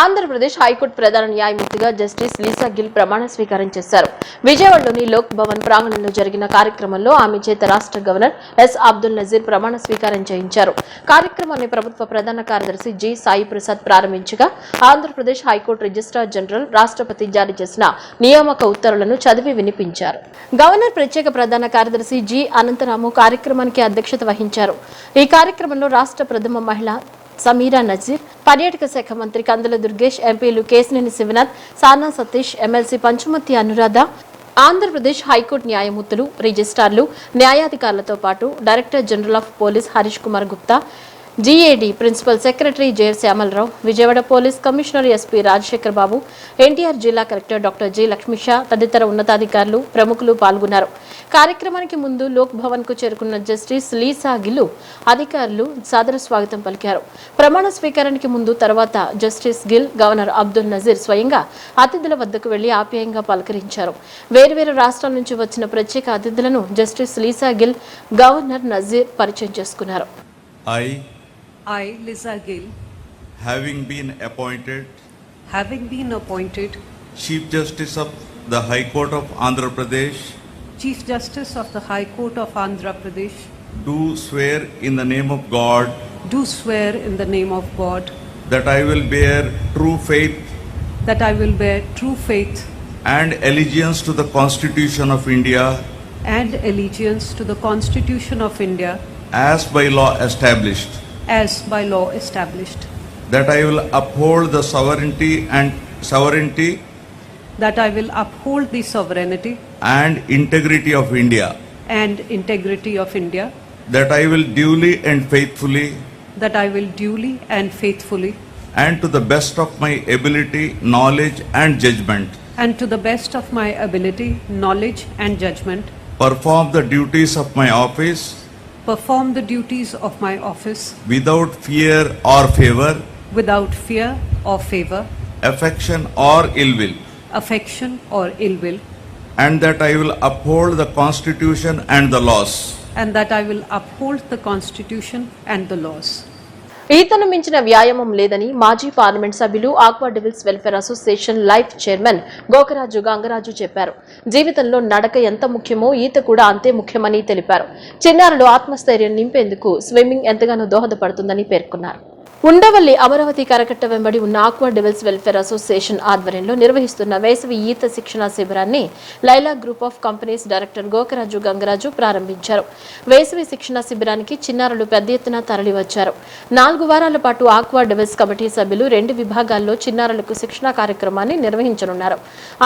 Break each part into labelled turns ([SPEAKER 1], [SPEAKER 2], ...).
[SPEAKER 1] Andhra Pradesh high court ప్రధాన న్యాయమూర్తిగా justice Lisa Gill ప్రమాణ స్వీకారం చేశారు. విజయవాడలోని లోక్ భవన్ ప్రాంగణంలో జరిగిన కార్యక్రమంలో ఆమె చేత రాష్ట్ర గవర్నర్ ఎస్ అబ్దుల్ నజీర్ ప్రమాణ స్వీకారం చేయించారు. కార్యక్రమాన్ని ప్రభుత్వ ప్రధాన కార్యదర్శి జి సాయి ప్రసాద్ ప్రారంభించగా ఆంధ్రప్రదేశ్ హైకోర్టు రిజిస్ట్రార్ జనరల్ రాష్ట్రపతి జారీ చేసిన నియామక ఉత్తర్వులను చదివి వినిపించారు. గవర్నర్ ప్రత్యేక ప్రధాన కార్యదర్శి జి అనంతరాము కార్యక్రమానికి అధ్యక్షత వహించారు. ఈ కార్యక్రమంలో రాష్ట్ర ప్రథమ మహిళ సమీరా నజీర్, పర్యాటక శాఖ మంత్రి కందుల దుర్గేష్, ఎంపీలు కేశినేని శివనాథ్, సానా సతీష్, ఎమ్మెల్సీ పంచుమతి అనురాధ, ఆంధ్రప్రదేశ్ హైకోర్టు న్యాయమూర్తులు, రిజిస్ట్రార్లు, న్యాయాధికారులతో పాటు director general of police Harish Kumar Gupta, GAD principal secretary J Shyamala Rao, Vijayawada police commissioner SP Rajasekhar Babu, NTR జిల్లా కలెక్టర్ డాక్టర్ జి లక్ష్మీషా తదితర ఉన్నతాధికారులు, ప్రముఖులు పాల్గొన్నారు. కార్యక్రమానికి ముందు లోక్ భవన్ కు చేరుకున్న జస్టిస్ లీసా గిల్ అధికారులు సాదర స్వాగతం పలికారు. ప్రమాణ స్వీకారానికి ముందు తర్వాత జస్టిస్ గిల్ గవర్నర్ అబ్దుల్ నజీర్ స్వయంగా అతిథుల వద్దకు వెళ్లి ఆప్యాయంగా పలకరించారు. వేర్వేరు రాష్ట్రాల నుంచి వచ్చిన ప్రత్యేక అతిథులను justice Lisa Gill, governor Nazeer పరిచయం చేసుకున్నారు.
[SPEAKER 2] I, Lisa Gill,
[SPEAKER 3] having been appointed Chief Justice of the High Court of Andhra Pradesh,
[SPEAKER 2] Chief Justice of the High Court of Andhra Pradesh,
[SPEAKER 3] do swear in the name of God that I will bear true faith and allegiance to the Constitution of India as by law established, that I will uphold the sovereignty and integrity of India, that I will duly and faithfully and to the best of my ability, knowledge and judgment perform the duties of my office without fear or favor, affection or ill will, and that I will uphold the Constitution and the laws.
[SPEAKER 1] ఈతను మించిన వ్యాయామం లేదని మాజీ parliament సభ్యులు aqua devils welfare association life chairman Gokaraju Gangaraju చెప్పారు. జీవితంలో నడక ఎంత ముఖ్యమో ఈత కూడా అంతే ముఖ్యమని తెలిపారు. చిన్నారులు ఆత్మస్థైర్యం నింపేందుకు స్విమ్మింగ్ ఎంతగానో దోహదపడుతుందని పేర్కొన్నారు. ఉండవల్లి అమరావతి కరకట్ట వెంబడి ఉన్న ఆక్వా డెవిల్స్ వెల్ఫేర్ అసోసియేషన్ ఆధ్వర్యంలో నిర్వహిస్తున్న వేసవి ఈత శిక్షణ శిబిరాన్ని Laila group of companies director Gokaraju Gangaraju ప్రారంభించారు. వేసవి శిక్షణ శిబిరానికి చిన్నారులు పెద్ద ఎత్తున తరలివచ్చారు. 4 వారాల పాటు ఆక్వా డెవిల్స్ కమిటీ సభ్యులు 2 విభాగాల్లో చిన్నారులకు శిక్షణ కార్యక్రమాన్ని నిర్వహించనున్నారు.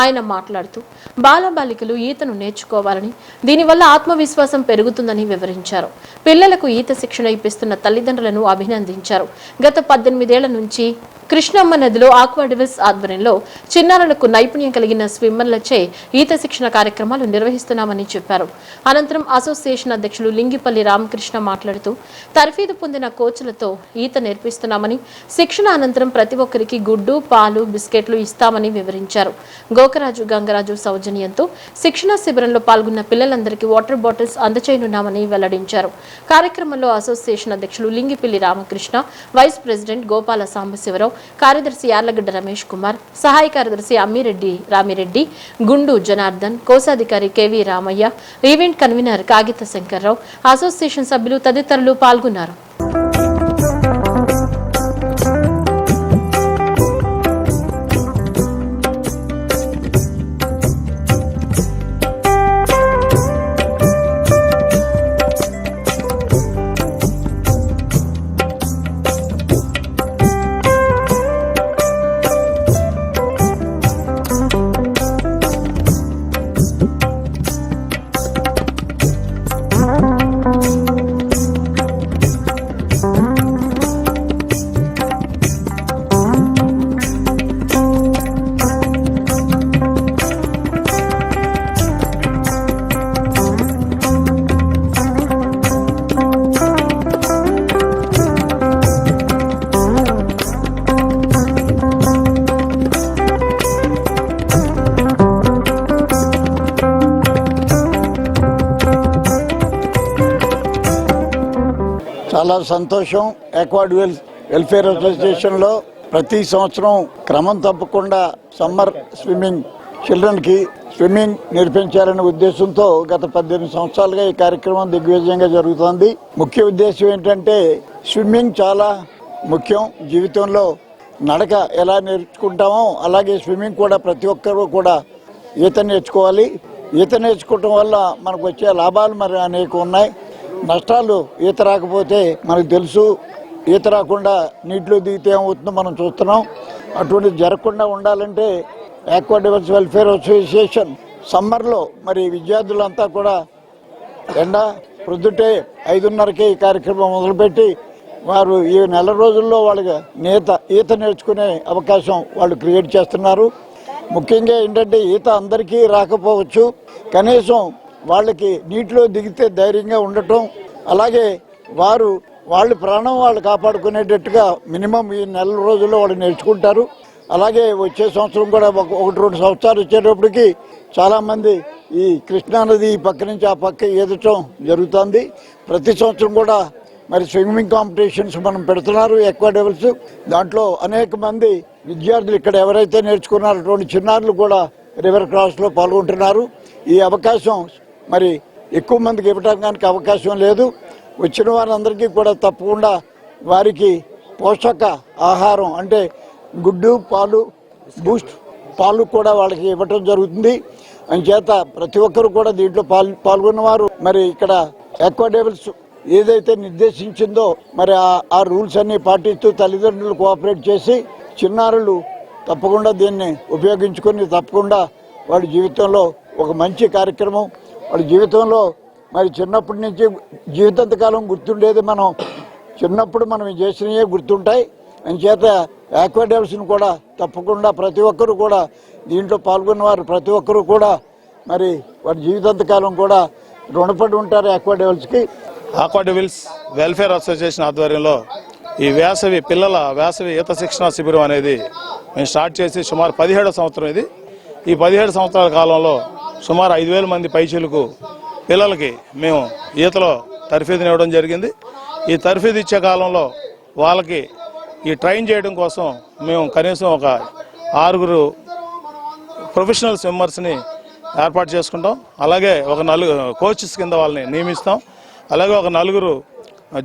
[SPEAKER 1] ఆయన మాట్లాడుతూ బాలబాలికలు ఈతను నేర్చుకోవాలని, దీనివల్ల ఆత్మవిశ్వాసం పెరుగుతుందని వివరించారు. పిల్లలకు ఈత శిక్షణ ఇప్పిస్తున్న తల్లిదండ్రులను అభినందించారు. గత 18 ఏళ్ల నుంచి కృష్ణమ్మ నదిలో ఆక్వా డెవిల్స్ ఆధ్వర్యంలో చిన్నారులకు నైపుణ్యం కలిగిన స్విమ్మర్లచే ఈత శిక్షణ కార్యక్రమాలు నిర్వహిస్తున్నామని చెప్పారు. అనంతరం అసోసియేషన్ అధ్యక్షులు లింగిపల్లి రామకృష్ణ మాట్లాడుతూ తర్ఫీదు పొందిన కోచ్లతో ఈత నేర్పిస్తున్నామని, శిక్షణ అనంతరం ప్రతి ఒక్కరికి గుడ్డు, పాలు, బిస్కెట్లు ఇస్తామని వివరించారు. గోకరాజు గంగరాజు సౌజన్యంతో శిక్షణ శిబిరంలో పాల్గొన్న పిల్లలందరికీ వాటర్ బాటిల్స్ అందజేయనున్నామని వెల్లడించారు. కార్యక్రమంలో అసోసియేషన్ అధ్యక్షులు లింగిపల్లి రామకృష్ణ, వైస్ ప్రెసిడెంట్ గోపాల సాంబశివరావు, కార్యదర్శి యార్లగడ్డ రమేష్ కుమార్, సహాయ కార్యదర్శి అమ్మిరెడ్డి రామిరెడ్డి, గుండు జనార్దన్, కోశాధికారి కెవి రామయ్య, ఈవెంట్ కన్వీనర్ కాగిత శంకర్రావు, అసోసియేషన్ సభ్యులు తదితరులు పాల్గొన్నారు.
[SPEAKER 4] చాలా సంతోషం. ఆక్వా డెవిల్స్ వెల్ఫేర్ అసోసియేషన్లో ప్రతి సంవత్సరం క్రమం తప్పకుండా సమ్మర్ స్విమ్మింగ్ చిల్డ్రన్కి స్విమ్మింగ్ నేర్పించాలనే ఉద్దేశంతో గత 18 సంవత్సరాలుగా ఈ కార్యక్రమం దిగ్విజయంగా జరుగుతోంది. ముఖ్య ఉద్దేశం ఏంటంటే స్విమ్మింగ్ చాలా ముఖ్యం. జీవితంలో నడక ఎలా నేర్చుకుంటామో అలాగే స్విమ్మింగ్ కూడా ప్రతి ఒక్కరూ కూడా ఈత నేర్చుకోవాలి. ఈత నేర్చుకోవటం వల్ల మనకు వచ్చే లాభాలు మరి అనేక ఉన్నాయి. నష్టాలు ఈత రాకపోతే మనకు తెలుసు. ఈత రాకుండా నీటిలో దిగితే ఏమవుతుందో మనం చూస్తున్నాం. అటువంటి జరగకుండా ఉండాలంటే ఆక్వా డెవల్స్ వెల్ఫేర్ అసోసియేషన్ సమ్మర్లో మరి విద్యార్థులంతా కూడా ఎండ ప్రొద్దుటే 5:30కే ఈ కార్యక్రమం మొదలుపెట్టి వారు ఈ నెల రోజుల్లో వాళ్ళకి ఈత నేర్చుకునే అవకాశం వాళ్ళు క్రియేట్ చేస్తున్నారు. ముఖ్యంగా ఏంటంటే ఈత అందరికీ రాకపోవచ్చు, కనీసం వాళ్ళకి నీటిలో దిగితే ధైర్యంగా ఉండటం, అలాగే వాళ్ళ ప్రాణం వాళ్ళు కాపాడుకునేటట్టుగా మినిమం ఈ నెల రోజుల్లో వాళ్ళు నేర్చుకుంటారు. అలాగే వచ్చే సంవత్సరం కూడా 1-2 సంవత్సరాలు వచ్చేటప్పటికి చాలామంది ఈ కృష్ణానది ఈ పక్క నుంచి ఆ పక్క ఈదటం జరుగుతుంది. ప్రతి సంవత్సరం కూడా మరి స్విమ్మింగ్ కాంపిటీషన్స్ మనం పెడుతున్నారు ఆక్వా డెవల్స్. దాంట్లో అనేక మంది విద్యార్థులు ఇక్కడ ఎవరైతే నేర్చుకున్నారో అటువంటి చిన్నారులు కూడా రివర్ క్రాస్లో పాల్గొంటున్నారు. ఈ అవకాశం మరి ఎక్కువ మందికి ఇవ్వడానికి అవకాశం లేదు. వచ్చిన వారందరికీ కూడా తప్పకుండా వారికి పోషక ఆహారం అంటే గుడ్డు, పాలు, బూస్ట్ పాలు కూడా వాళ్ళకి ఇవ్వటం జరుగుతుంది. అంచేత ప్రతి ఒక్కరు కూడా దీంట్లో పాల్గొన్నవారు మరి ఇక్కడ ఆక్వా డెవల్స్ ఏదైతే నిర్దేశించిందో మరి ఆ రూల్స్ అన్ని పాటిస్తూ తల్లిదండ్రులు కోఆపరేట్ చేసి చిన్నారులు తప్పకుండా దీన్ని ఉపయోగించుకొని తప్పకుండా వాళ్ళ జీవితంలో ఒక మంచి కార్యక్రమం, వాళ్ళ జీవితంలో మరి చిన్నప్పటి నుంచి జీవితాంతకాలం గుర్తుండేది మనం చిన్నప్పుడు మనం చేసినవే గుర్తుంటాయి. అంచేత ఆక్వా డెవల్స్ని కూడా తప్పకుండా ప్రతి ఒక్కరు కూడా దీంట్లో పాల్గొన్నవారు ప్రతి ఒక్కరు కూడా మరి వారి జీవితాంతకాలం కూడా రుణపడి ఉంటారు ఆక్వా డెవల్స్కి.
[SPEAKER 5] ఆక్వా డెవిల్స్ వెల్ఫేర్ అసోసియేషన్ ఆధ్వర్యంలో ఈ పిల్లల వేసవి ఈత శిక్షణ శిబిరం అనేది మేము స్టార్ట్ చేసి సుమారు 17వ సంవత్సరం ఇది. ఈ 17 సంవత్సరాల కాలంలో సుమారు 5,000 మంది పైచీలకు పిల్లలకి మేము ఈతలో తర్ఫీదుని ఇవ్వడం జరిగింది. ఈ తర్ఫీదు ఇచ్చే కాలంలో వాళ్ళకి ఈ ట్రైన్ చేయడం కోసం మేము కనీసం ఒక 6 ప్రొఫెషనల్ స్విమ్మర్స్ని ఏర్పాటు చేసుకుంటాం. అలాగే ఒక 4 కోచెస్ కింద వాళ్ళని నియమిస్తాం. అలాగే ఒక 4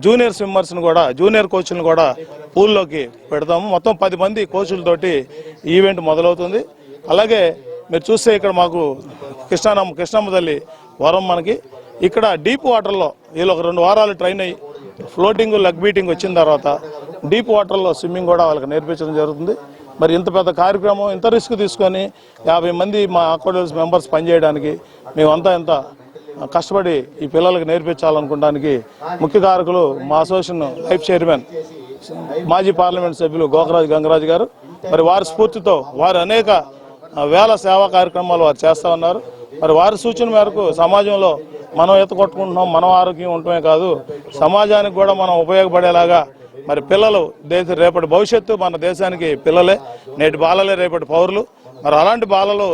[SPEAKER 5] జూనియర్ స్విమ్మర్స్ని కూడా జూనియర్ కోచ్లను కూడా పూల్లోకి పెడతాము. మొత్తం 10 మంది కోచ్లతోటి ఈవెంట్ మొదలవుతుంది. అలాగే మీరు చూస్తే ఇక్కడ మాకు కృష్ణమ్మ తల్లి వరం మనకి ఇక్కడ డీప్ వాటర్లో వీళ్ళు ఒక 2 వారాలు ట్రైన్ అయ్యి ఫ్లోటింగ్ లెగ్ బీటింగ్ వచ్చిన తర్వాత డీప్ వాటర్లో స్విమ్మింగ్ కూడా వాళ్ళకి నేర్పించడం జరుగుతుంది. మరి ఇంత పెద్ద కార్యక్రమం ఇంత రిస్క్ తీసుకొని 50 మంది మా ఆక్వా డెవల్స్ మెంబర్స్ పనిచేయడానికి మేమంతా ఎంత కష్టపడి ఈ పిల్లలకు నేర్పించాలనుకోవడానికి ముఖ్య కారకులు మా అసోసియేషన్ లైఫ్ చైర్మన్ మాజీ పార్లమెంట్ సభ్యులు గోకరాజు గంగరాజు గారు. మరి వారి స్ఫూర్తితో వారు అనేక వేల సేవా కార్యక్రమాలు వారు చేస్తూ ఉన్నారు. మరి వారి సూచన మేరకు సమాజంలో మనం ఈత కొట్టుకుంటున్నాం, మనం ఆరోగ్యం ఉండటమే కాదు సమాజానికి కూడా మనం ఉపయోగపడేలాగా మరి పిల్లలు రేపటి భవిష్యత్తు మన దేశానికి పిల్లలే, నేటి బాలలే రేపటి పౌరులు. మరి అలాంటి బాలలు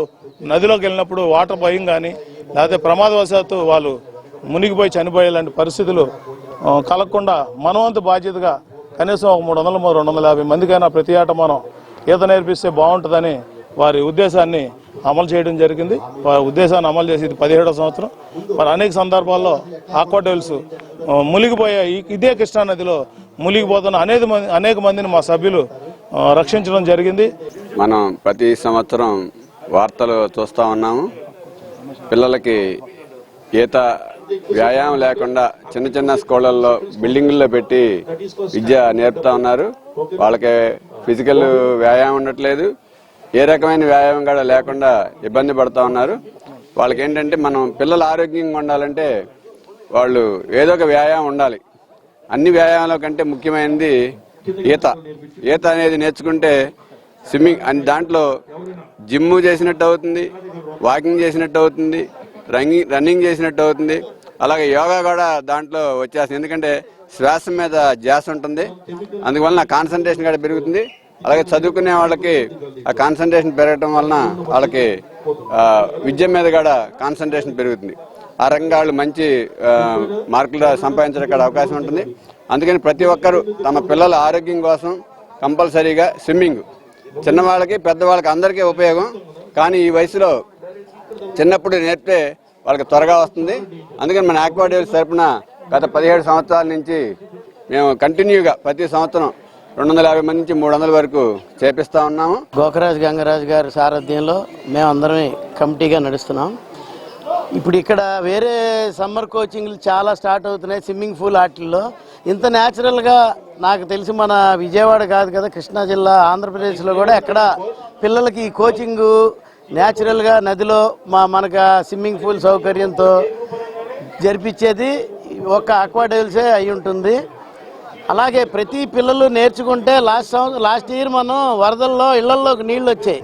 [SPEAKER 5] నదిలోకి వెళ్ళినప్పుడు వాటర్ భయం కానీ లేకపోతే ప్రమాదవశాత్తు వాళ్ళు మునిగిపోయి చనిపోయేలాంటి పరిస్థితులు కలగకుండా మనవంతు బాధ్యతగా కనీసం ఒక 300-250 మందికైనా ప్రతి ఏటా మనం ఈత నేర్పిస్తే బాగుంటుందని వారి ఉద్దేశాన్ని అమలు చేయడం జరిగింది. వారి ఉద్దేశాన్ని అమలు చేసి ఇది 17వ సంవత్సరం. మరి అనేక సందర్భాల్లో ఆక్వా డెవల్స్ మునిగిపోయే ఇదే కృష్ణానదిలో మునిగిపోతున్న అనేక మందిని మా సభ్యులు రక్షించడం జరిగింది.
[SPEAKER 6] మనం ప్రతి సంవత్సరం వార్తలు చూస్తూ ఉన్నాము. పిల్లలకి ఈత వ్యాయామం లేకుండా చిన్న చిన్న స్కూళ్ళల్లో బిల్డింగుల్లో పెట్టి విద్య నేర్పుతా ఉన్నారు. వాళ్ళకి ఫిజికల్ వ్యాయామం ఉండట్లేదు, ఏ రకమైన వ్యాయామం కూడా లేకుండా ఇబ్బంది పడుతూ ఉన్నారు. వాళ్ళకి ఏంటంటే మనం పిల్లలు ఆరోగ్యంగా ఉండాలంటే వాళ్ళు ఏదో ఒక వ్యాయామం ఉండాలి. అన్ని వ్యాయామాల కంటే ముఖ్యమైనది ఈత అనేది నేర్చుకుంటే స్విమ్మింగ్ దాంట్లో జిమ్ చేసినట్టు అవుతుంది, వాకింగ్ చేసినట్టు అవుతుంది, రన్నింగ్ చేసినట్టు అవుతుంది. అలాగే యోగా కూడా దాంట్లో వచ్చేస్తుంది. ఎందుకంటే శ్వాస మీద ధ్యాస ఉంటుంది, అందువలన కాన్సన్ట్రేషన్ కూడా పెరుగుతుంది. అలాగే చదువుకునే వాళ్ళకి ఆ కాన్సన్ట్రేషన్ పెరగటం వలన వాళ్ళకి విద్య మీద కూడా కాన్సన్ట్రేషన్ పెరుగుతుంది. ఆ రకంగా వాళ్ళు మంచి మార్కులు సంపాదించడానికి అవకాశం ఉంటుంది. అందుకని ప్రతి ఒక్కరూ తమ పిల్లల ఆరోగ్యం కోసం కంపల్సరీగా స్విమ్మింగ్ చిన్నవాళ్ళకి పెద్దవాళ్ళకి అందరికీ ఉపయోగం. కానీ ఈ వయసులో చిన్నప్పుడు నేర్పితే వాళ్ళకి త్వరగా వస్తుంది. అందుకని మన ఆక్వాడేల్స్ తరఫున గత 17 సంవత్సరాల నుంచి మేము కంటిన్యూగా ప్రతి సంవత్సరం 250 మంది నుంచి 300 వరకు చేపిస్తా ఉన్నాము.
[SPEAKER 7] గోకరాజు గంగరాజు గారి సారథ్యంలో మేమందరం కమిటీగా నడుస్తున్నాం. ఇప్పుడు ఇక్కడ వేరే సమ్మర్ కోచింగ్లు చాలా స్టార్ట్ అవుతున్నాయి స్విమ్మింగ్ పూల్ వాటిల్లో. ఇంత న్యాచురల్గా నాకు తెలిసి మన విజయవాడ కాదు కదా, కృష్ణా జిల్లా ఆంధ్రప్రదేశ్లో కూడా ఎక్కడ పిల్లలకి ఈ కోచింగు న్యాచురల్గా నదిలో మనకు స్విమ్మింగ్ పూల్ సౌకర్యంతో జరిపించేది ఒక ఆక్వాడేల్సే అయి ఉంటుంది. అలాగే ప్రతి పిల్లలు నేర్చుకుంటే లాస్ట్ ఇయర్ మనం వరదల్లో ఇళ్లలోకి నీళ్ళు వచ్చాయి.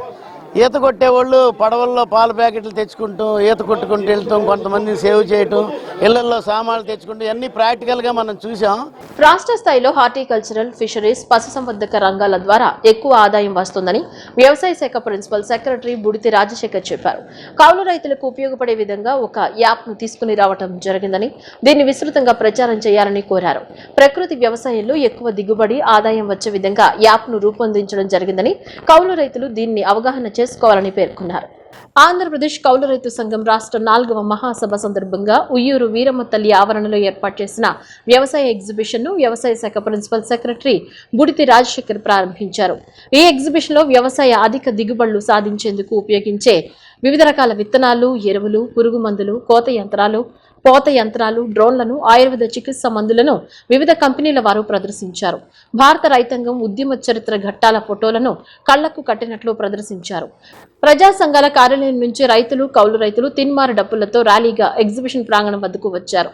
[SPEAKER 7] ఈత కొట్టేవాళ్ళు పడవల్లో పాల ప్యాకెట్లు తెచ్చుకుంటూ ఈత కొట్టుకుంటూ వెళ్తాం, కొంతమందిని సేవ్ చేయటం, ఇళ్లలో సామాన్లు తెచ్చుకుంటూ అన్ని ప్రాక్టికల్గా మనం చూసాం.
[SPEAKER 1] రాష్ట్ర స్థాయిలో హార్టికల్చరల్, ఫిషరీస్, పశుసంవర్ధక రంగాల ద్వారా ఎక్కువ ఆదాయం వస్తుందని వ్యవసాయ శాఖ ప్రిన్సిపల్ సెక్రటరీ బుడితి రాజశేఖర్ చెప్పారు. కౌలు రైతులకు ఉపయోగపడే విధంగా ఒక యాప్ను తీసుకుని రావడం జరిగిందని, దీన్ని విస్తృతంగా ప్రచారం చేయాలని కోరారు. ప్రకృతి వ్యవసాయంలో ఎక్కువ దిగుబడి, ఆదాయం వచ్చే విధంగా యాప్ను రూపొందించడం జరిగిందని, కౌలు రైతులు దీన్ని అవగాహన చేసుకోవాలని పేర్కొన్నారు. ఆంధ్రప్రదేశ్ కౌలు రైతు సంఘం రాష్ట్ర 4వ మహాసభ సందర్భంగా ఉయ్యూరు వీరమ్మ తల్లి ఆవరణలో ఏర్పాటు చేసిన వ్యవసాయ ఎగ్జిబిషన్ ను వ్యవసాయ శాఖ ప్రిన్సిపల్ సెక్రటరీ బుడితి రాజశేఖర్ ప్రారంభించారు. ఈ ఎగ్జిబిషన్ లో వ్యవసాయ అధిక దిగుబడులు సాధించేందుకు ఉపయోగించే వివిధ రకాల విత్తనాలు, ఎరువులు, పురుగు మందులు, పోత యంత్రాలు, డ్రోన్లను, ఆయుర్వేద చికిత్స మందులను వివిధ కంపెనీల వారు ప్రదర్శించారు. భారత రైతాంగం ఉద్యమ చరిత్ర ఘట్టాల ఫోటోలను కళ్లకు కట్టినట్లు ప్రదర్శించారు. ప్రజా సంఘాల కార్యాలయం నుంచి రైతులు, కౌలు రైతులు తిన్మారు డప్పులతో ర్యాలీగా ఎగ్జిబిషన్ ప్రాంగణం వద్దకు వచ్చారు.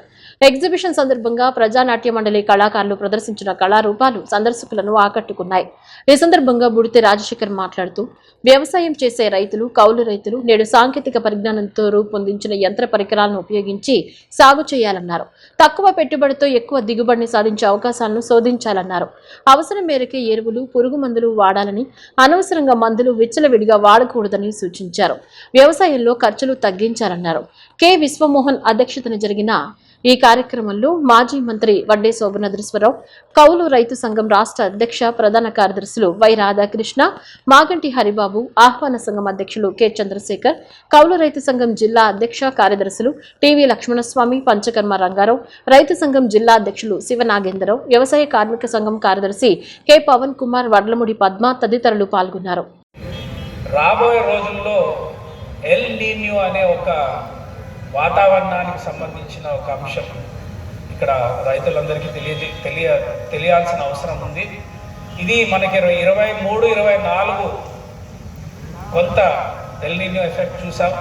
[SPEAKER 1] ఎగ్జిబిషన్ సందర్భంగా ప్రజానాట్య మండలి కళాకారులు ప్రదర్శించిన కళారూపాలు సందర్శకులను ఆకట్టుకున్నాయి. ఈ సందర్భంగా బుడితి రాజశేఖర్ మాట్లాడుతూ, వ్యవసాయం చేసే రైతులు, కౌలు రైతులు నేడు సాంకేతిక పరిజ్ఞానంతో రూపొందించిన యంత్ర పరికరాలను ఉపయోగించి సాగు చేయాలన్నారు. తక్కువ పెట్టుబడితో ఎక్కువ దిగుబడిని సాధించే అవకాశాలను శోధించాలన్నారు. అవసరం మేరకే ఎరువులు, పురుగు మందులు వాడాలని, అనవసరంగా మందులు విచ్చలవిడిగా వాడకూడదని సూచించారు. వ్యవసాయంలో ఖర్చులు తగ్గించాలన్నారు. కె విశ్వమోహన్ అధ్యక్షతన జరిగిన ఈ కార్యక్రమంలో మాజీ మంత్రి వడ్డే శోభనాద్రీశ్వరరావు, కౌలు రైతు సంఘం రాష్ట్ర అధ్యక్ష ప్రధాన కార్యదర్శులు వై రాధాకృష్ణ, మాగంటి హరిబాబు, ఆహ్వాన సంఘం అధ్యక్షులు కె చంద్రశేఖర్, కౌలు రైతు సంఘం జిల్లా అధ్యక్ష కార్యదర్శులు టివి లక్ష్మణస్వామి, పంచకర్మ రంగారావు, రైతు సంఘం జిల్లా అధ్యక్షులు శివనాగేంద్రరావు, వ్యవసాయ కార్మిక సంఘం కార్యదర్శి కె పవన్ కుమార్, వడ్లముడి పద్మ తదితరులు పాల్గొన్నారు.
[SPEAKER 8] రాబోయే రోజుల్లో ఎల్ నీన్యో అనే ఒక వాతావరణానికి సంబంధించిన ఒక అంశం ఇక్కడ రైతులందరికీ తెలియాల్సిన అవసరం ఉంది. ఇది మనకి 23-24 కొంత ఎల్ నీన్యో ఎఫెక్ట్ చూసాం.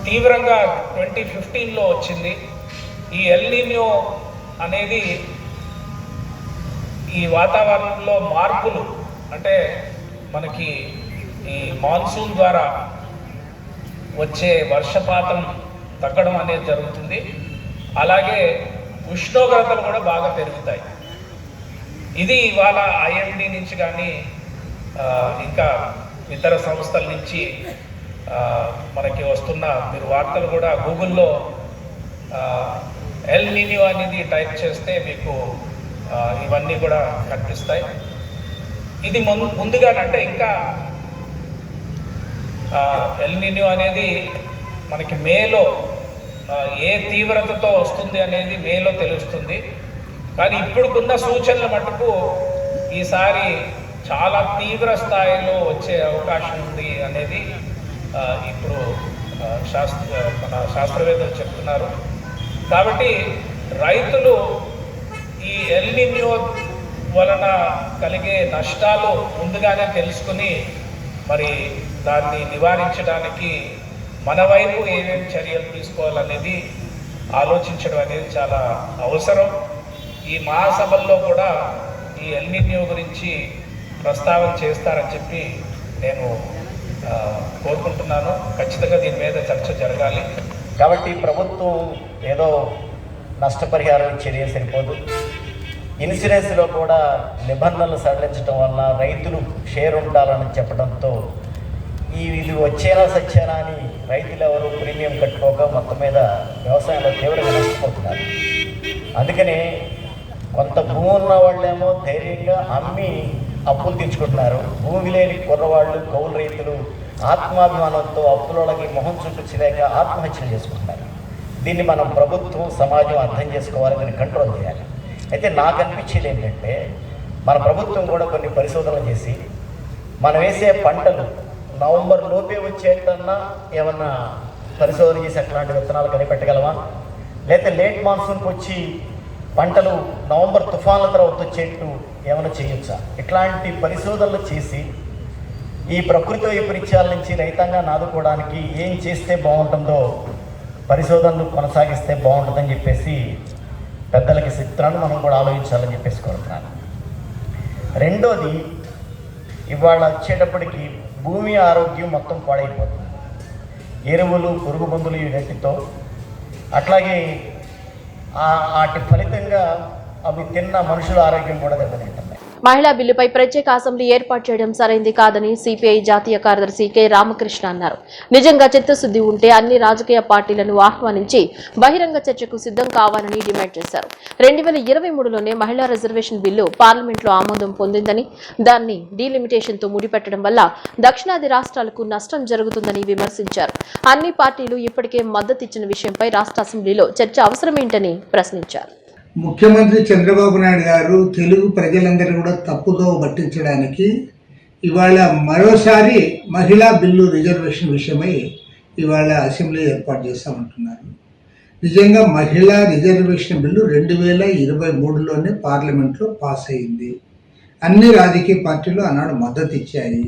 [SPEAKER 8] తీవ్రంగా 2015లో వచ్చింది. ఈ ఎల్ నీన్యో అనేది ఈ వాతావరణంలో మార్పులు, అంటే మనకి ఈ మాన్సూన్ ద్వారా వచ్చే వర్షపాతం తగ్గడం అనేది జరుగుతుంది. అలాగే ఉష్ణోగ్రతలు కూడా బాగా పెరుగుతాయి. ఇది ఇవాళ ఐఎండి నుంచి కానీ ఇంకా ఇతర సంస్థల నుంచి మనకి వస్తున్న మీరు వార్తలు కూడా గూగుల్లో ఎల్ నీన్యో అనేది టైప్ చేస్తే మీకు ఇవన్నీ కూడా కనిపిస్తాయి. ఇది ముందుగానంటే ఇంకా ఎల్ నీన్యో అనేది మనకి మేలో ఏ తీవ్రతతో వస్తుంది అనేది మేలో తెలుస్తుంది. కానీ ఇప్పుడుకున్న సూచనల మటుకు ఈసారి చాలా తీవ్ర స్థాయిలో వచ్చే అవకాశం ఉంది అనేది ఇప్పుడు మన శాస్త్రవేత్తలు చెప్తున్నారు. కాబట్టి రైతులు ఈ ఎల్ నీన్యో వలన కలిగే నష్టాలు ముందుగానే తెలుసుకుని మరి దాన్ని నివారించడానికి మన వైపు ఏమేమి చర్యలు తీసుకోవాలనేది ఆలోచించడం అనేది చాలా అవసరం. ఈ మహాసభల్లో కూడా ఈ ఎల్ నీన్యో గురించి ప్రస్తావన చేస్తారని చెప్పి నేను కోరుకుంటున్నాను. ఖచ్చితంగా దీని మీద చర్చ జరగాలి.
[SPEAKER 9] కాబట్టి ప్రభుత్వం ఏదో నష్టపరిహారం చర్య సరిపోదు. ఇన్సూరెన్స్లో కూడా నిబంధనలు సడలించడం వల్ల రైతులు షేర్ ఉండాలని చెప్పడంతో ఇది వచ్చేనా సచ్చేనా అని రైతులు ఎవరు ప్రీమియం కట్టుకోక మొత్తం మీద వ్యవసాయంలో తీవ్రంగా నష్టపోతున్నారు. అందుకని కొంత భూమి ఉన్న వాళ్ళేమో ధైర్యంగా అమ్మి అప్పులు తీర్చుకుంటున్నారు. భూమి లేని కుర్రవాళ్ళు, కౌలు రైతులు ఆత్మాభిమానంతో అప్పులకి మొహం చూపించలేక ఆత్మహత్యలు చేసుకుంటున్నారు. దీన్ని మనం ప్రభుత్వం, సమాజం అర్థం చేసుకోవాలి, దీన్ని కంట్రోల్ చేయాలి. అయితే నాకు అనిపించేది ఏంటంటే, మన ప్రభుత్వం కూడా కొన్ని పరిశోధనలు చేసి మనం వేసే పంటలు నవంబర్ లోపే వచ్చేటన్నా ఏమన్నా పరిశోధన చేసి అట్లాంటి విత్తనాలు కనిపెట్టగలమా, లేకపోతే లేట్ మాన్సూన్కి వచ్చి పంటలు నవంబర్ తుఫాన్ల తర్వాత వచ్చేట్టు ఏమైనా చేయొచ్చా? ఇట్లాంటి పరిశోధనలు చేసి ఈ ప్రకృతి వైపరీత్యాల నుంచి రైతాంగాన్ని ఆదుకోవడానికి ఏం చేస్తే బాగుంటుందో పరిశోధనలు కొనసాగిస్తే బాగుంటుందని చెప్పేసి పెద్దలకి చెప్తున్నాను. మనం కూడా ఆలోచించాలని చెప్పేసి కోరుతున్నాను. రెండోది, ఇవాళ వచ్చేటప్పటికి భూమి ఆరోగ్యం మొత్తం పాడైపోతుంది. ఎరువులు, పురుగు మందులు వీటితో, అట్లాగే వాటి ఫలితంగా అవి తిన్న మనుషుల ఆరోగ్యం కూడా దెబ్బతింటుంది.
[SPEAKER 1] మహిళా బిల్లుపై ప్రత్యేక అసెంబ్లీ ఏర్పాటు చేయడం సరైంది కాదని సిపిఐ జాతీయ కార్యదర్శి కె రామకృష్ణ అన్నారు. నిజంగా చిత్తశుద్ధి ఉంటే అన్ని రాజకీయ పార్టీలను ఆహ్వానించి బహిరంగ చర్చకు సిద్ధం కావాలని డిమాండ్ చేశారు. 2023లోనే మహిళా రిజర్వేషన్ బిల్లు పార్లమెంట్లో ఆమోదం పొందిందని, దాన్ని డీలిమిటేషన్తో ముడిపెట్టడం వల్ల దక్షిణాది రాష్ట్రాలకు నష్టం జరుగుతుందని విమర్శించారు. అన్ని పార్టీలు ఇప్పటికే మద్దతిచ్చిన విషయంపై రాష్ట్ర అసెంబ్లీలో చర్చ అవసరమేంటని ప్రశ్నించారు.
[SPEAKER 10] ముఖ్యమంత్రి చంద్రబాబు నాయుడు గారు తెలుగు ప్రజలందరినీ కూడా తప్పుదో పట్టించడానికి ఇవాళ మరోసారి మహిళా బిల్లు రిజర్వేషన్ విషయమై ఇవాళ అసెంబ్లీ ఏర్పాటు చేస్తామంటున్నారు. నిజంగా మహిళా రిజర్వేషన్ బిల్లు 2023లోనే పార్లమెంట్లో పాస్ అయింది. అన్ని రాజకీయ పార్టీలు ఆనాడు మద్దతు ఇచ్చాయి.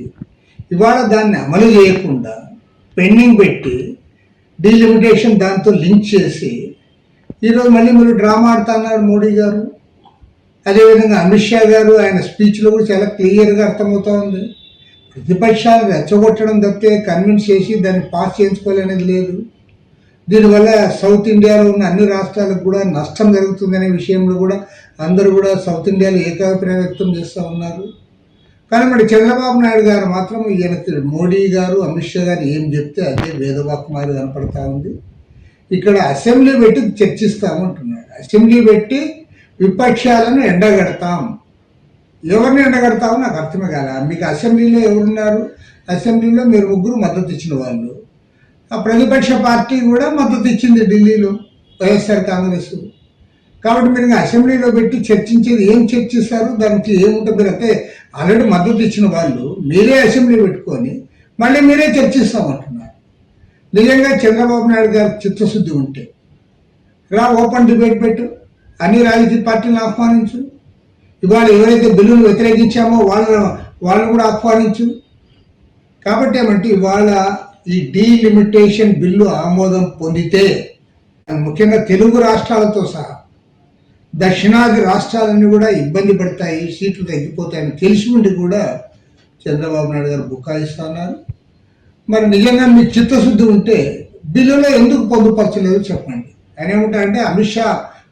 [SPEAKER 10] ఇవాళ దాన్ని అమలు చేయకుండా పెండింగ్ పెట్టి డీలిమిటేషన్ దాంతో లింక్ చేసి ఈరోజు మళ్ళీ మీరు డ్రామా ఆడుతున్నారు మోడీ గారు. అదేవిధంగా అమిత్ షా గారు ఆయన స్పీచ్లో కూడా చాలా క్లియర్గా అర్థమవుతూ ఉంది. ప్రతిపక్షాలు రెచ్చగొట్టడం తప్పితే కన్విన్స్ చేసి దాన్ని పాస్ చేయించుకోవాలనేది లేదు. దీనివల్ల సౌత్ ఇండియాలో ఉన్న అన్ని రాష్ట్రాలకు కూడా నష్టం జరుగుతుందనే విషయంలో కూడా అందరూ కూడా సౌత్ ఇండియాలో ఏకాభిప్రాయం వ్యక్తం చేస్తూ ఉన్నారు. కానీ మరి చంద్రబాబు నాయుడు గారు మాత్రం ఈయనకి మోడీ గారు, అమిత్ షా గారు ఏం చెప్తే అదే వేదవాక్మారి కనపడతా ఉంది. ఇక్కడ అసెంబ్లీ పెట్టి చర్చిస్తామంటున్నాడు. అసెంబ్లీ పెట్టి విపక్షాలను ఎండగడతాం. ఎవరిని ఎండగడతామో నాకు అర్థమే కాలే. మీకు అసెంబ్లీలో ఎవరున్నారు? అసెంబ్లీలో మీరు ముగ్గురు మద్దతు ఇచ్చిన వాళ్ళు. ఆ ప్రతిపక్ష పార్టీ కూడా మద్దతు ఇచ్చింది ఢిల్లీలో, వైఎస్ఆర్ కాంగ్రెస్. కాబట్టి మీరు అసెంబ్లీలో పెట్టి చర్చించేది ఏం చర్చిస్తారు? దానికి ఏముంటుంది? మీరు అయితే ఆల్రెడీ మద్దతు ఇచ్చిన వాళ్ళు మీరే అసెంబ్లీ పెట్టుకొని మళ్ళీ మీరే చర్చిస్తామంటున్నారు. నిజంగా చంద్రబాబు నాయుడు గారు చిత్తశుద్ధి ఉంటే ఓపెన్ డిబేట్ పెట్టు, అన్ని రాజకీయ పార్టీలను ఆహ్వానించు. ఇవాళ ఎవరైతే బిల్లును వ్యతిరేకించామో వాళ్ళను కూడా ఆహ్వానించు. కాబట్టి ఏమంటే ఇవాళ ఈ డీలిమిటేషన్ బిల్లు ఆమోదం పొందితే ముఖ్యంగా తెలుగు రాష్ట్రాలతో సహా దక్షిణాది రాష్ట్రాలన్నీ కూడా ఇబ్బంది పడతాయి, సీట్లు తగ్గిపోతాయని తెలిసి ఉండి కూడా చంద్రబాబు నాయుడు గారు బుకాయిస్తున్నారు. మరి నిజంగా మీ చిత్తశుద్ధి ఉంటే బిల్లులో ఎందుకు పొందుపరచలేదు చెప్పండి. ఆయన ఏమంటారంటే అమిత్ షా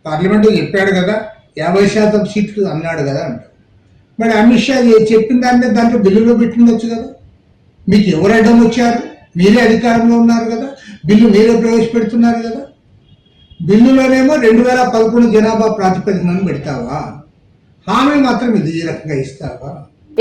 [SPEAKER 10] పార్లమెంట్లో చెప్పాడు కదా 50% సీట్లు అన్నాడు కదా అంటారు. మరి అమిత్ షా చెప్పిన దాంట్లో బిల్లులో పెట్టిండొచ్చు కదా. మీకు ఎవరు అడ్డం వచ్చారు? మీరే అధికారంలో ఉన్నారు కదా, బిల్లు మీరే ప్రవేశపెడుతున్నారు కదా. బిల్లులోనేమో 2011 జనాభా ప్రాతిపదికన పెడతావా? హామీ మాత్రం ఇది ఈ రకంగా ఇస్తావా?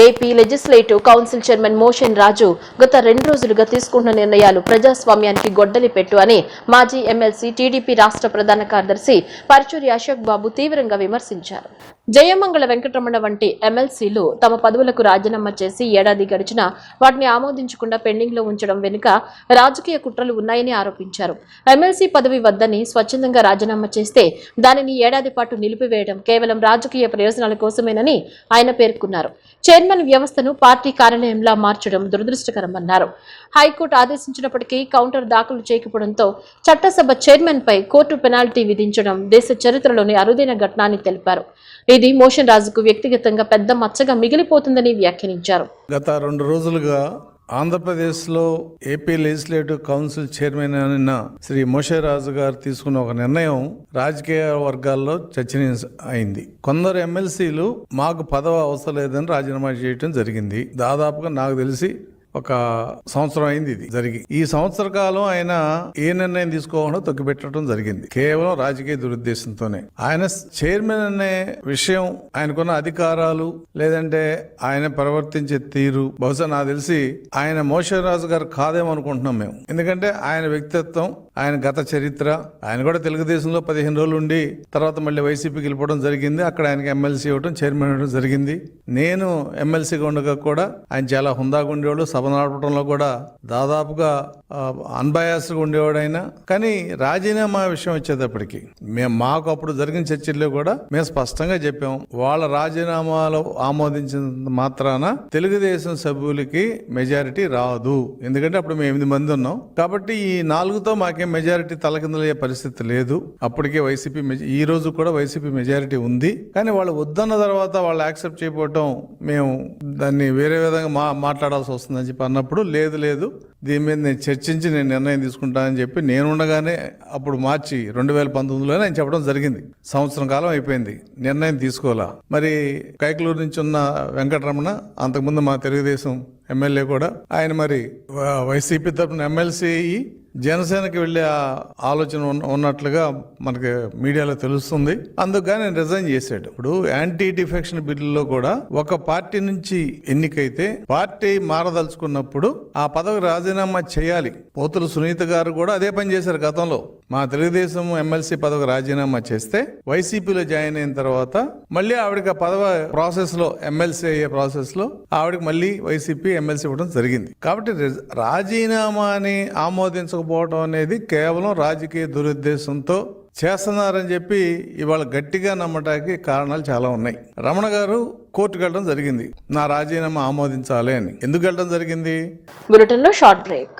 [SPEAKER 1] AP legislative council chairman Moshen Raju గత 2 రోజులుగా తీసుకున్న నిర్ణయాలు ప్రజాస్వామ్యానికి గొడ్డలి పెట్టు అని మాజీ ఎమ్మెల్సీ టీడీపీ రాష్ట్ర ప్రధాన కార్యదర్శి పరుచూరి అశోక్ బాబు తీవ్రంగా విమర్శించారు. జయమంగళ వెంకటరమణ వంటి ఎమ్మెల్సీలు తమ పదవులకు రాజీనామా చేసి ఏడాది గడిచినా వాటిని ఆమోదించకుండా పెండింగ్ లో ఉంచడం వెనుక రాజకీయ కుట్రలు ఉన్నాయని ఆరోపించారు. ఎమ్మెల్సీ పదవి వద్దని స్వచ్ఛందంగా రాజీనామా చేస్తే దానిని ఏడాది పాటు నిలిపివేయడం కేవలం రాజకీయ ప్రయోజనాల కోసమేనని ఆయన పేర్కొన్నారు. చైర్మన్ వ్యవస్థను పార్టీ కార్యాలయంలా మార్చడం దురదృష్టకరమన్నారు. హైకోర్టు ఆదేశించినప్పటికీ కౌంటర్ దాఖలు చేయకపోవడంతో చట్టసభ చైర్మన్ పై కోర్టు పెనాల్టీ విధించడం దేశ చరిత్రలోని అరుదైన ఘటన తెలిపారు. ఇది మోషన్ రాజుకు వ్యక్తిగతంగా పెద్ద మచ్చగా మిగిలిపోతుందని వ్యాఖ్యానించారు.
[SPEAKER 5] గత 2 రోజులుగా ఆంధ్రప్రదేశ్లో ఏపీ లెజిస్లేటివ్ కౌన్సిల్ చైర్మన్ అయిన శ్రీ మోషన్ రాజు గారు తీసుకున్న ఒక నిర్ణయం రాజకీయ వర్గాల్లో చర్చనీయం అయింది. కొందరు ఎమ్మెల్సీలు మాకు పదవి అవసరం లేదని రాజీనామా చేయడం జరిగింది. దాదాపుగా నాకు తెలిసి ఒక సంవత్సరం అయింది ఇది జరిగి. ఈ సంవత్సర కాలం ఆయన ఏ నిర్ణయం తీసుకోవాలో తొక్కిపెట్టడం జరిగింది, కేవలం రాజకీయ దురుద్దేశంతోనే. ఆయన చైర్మన్ అనే విషయం, ఆయనకున్న అధికారాలు, లేదంటే ఆయన ప్రవర్తించే తీరు, బహుశా నాకు తెలిసి ఆయన మోషరాజు గారు కాదేమో అనుకుంటున్నాం మేము. ఎందుకంటే ఆయన వ్యక్తిత్వం, ఆయన గత చరిత్ర, ఆయన కూడా తెలుగుదేశంలో 15 రోజులు ఉండి తర్వాత మళ్ళీ వైసీపీకి వెళ్ళిపోవడం జరిగింది. అక్కడ ఆయనకి ఎమ్మెల్సీ ఇవ్వడం, చైర్మన్ ఇవ్వడం జరిగింది. నేను ఎమ్మెల్సీగా ఉండగా కూడా ఆయన చాలా హుందాగా ఉండేవాడు, సభ నడపడంలో కూడా దాదాపుగా అన్బయాస్గా ఉండేవాడు ఆయన. కానీ రాజీనామా విషయం వచ్చేటప్పటికి మాకు అప్పుడు జరిగిన చర్చల్లో కూడా మేము స్పష్టంగా చెప్పాం, వాళ్ళ రాజీనామాలు ఆమోదించిన మాత్రాన తెలుగుదేశం సభ్యులకి మెజారిటీ రాదు. ఎందుకంటే అప్పుడు మేము 8 మంది ఉన్నాం కాబట్టి ఈ 4తో మాకేం మెజారిటీ తలకిందలయ్యే పరిస్థితి లేదు. అప్పటికే వైసీపీ, ఈ రోజు కూడా వైసీపీ మెజారిటీ ఉంది. కానీ వాళ్ళు వద్దన్న తర్వాత వాళ్ళు యాక్సెప్ట్ చేయకపోవటం, మేము దాన్ని వేరే విధంగా మాట్లాడాల్సి వస్తుందని చెప్పి అన్నప్పుడు లేదు దీని మీద నేను చర్చించి నేను నిర్ణయం తీసుకుంటానని చెప్పి నేనుండగానే అప్పుడు మార్చి 2019లోనే ఆయన చెప్పడం జరిగింది. సంవత్సరం కాలం అయిపోయింది, నిర్ణయం తీసుకోవాలా. మరి కైకలూరు నుంచి ఉన్న వెంకటరమణ, అంతకుముందు మా తెలుగుదేశం ఎమ్మెల్యే కూడా, ఆయన మరి వైసీపీ తరఫున ఎమ్మెల్సీ జనసేనకి వెళ్లే ఆలోచన ఉన్నట్లుగా మనకి మీడియాలో తెలుస్తుంది. అందుకని రిజైన్ చేశాడు. ఇప్పుడు యాంటీ డిఫెక్షన్ బిల్లులో కూడా ఒక పార్టీ నుంచి ఎన్నికైతే పార్టీ మారదలుచుకున్నప్పుడు ఆ పదవి రాజీనామా చేయాలి. పోతుల సునీత గారు కూడా అదే పని చేశారు గతంలో. మా తెలుగుదేశం ఎమ్మెల్సీ పదవి రాజీనామా చేస్తే వైసీపీలో జాయిన్ అయిన తర్వాత మళ్ళీ ఆవిడకి ఆ పదవి ప్రాసెస్ లో, ఎమ్మెల్సీ అయ్యే ప్రాసెస్ లో ఆవిడకి మళ్ళీ వైసీపీ ఎమ్మెల్సీ ఇవ్వడం జరిగింది. కాబట్టి రాజీనామాని ఆమోదించకపోవడం అనేది కేవలం రాజకీయ దురుద్దేశంతో చేస్తున్నారని చెప్పి ఇవాళ గట్టిగా నమ్మటానికి కారణాలు చాలా ఉన్నాయి. రమణ గారు కోర్టుకు వెళ్ళడం జరిగింది, నా రాజీనామా ఆమోదించాలి అని. ఎందుకు వెళ్ళడం జరిగింది?
[SPEAKER 1] బులెటిన్లో షార్ట్ బ్రేక్.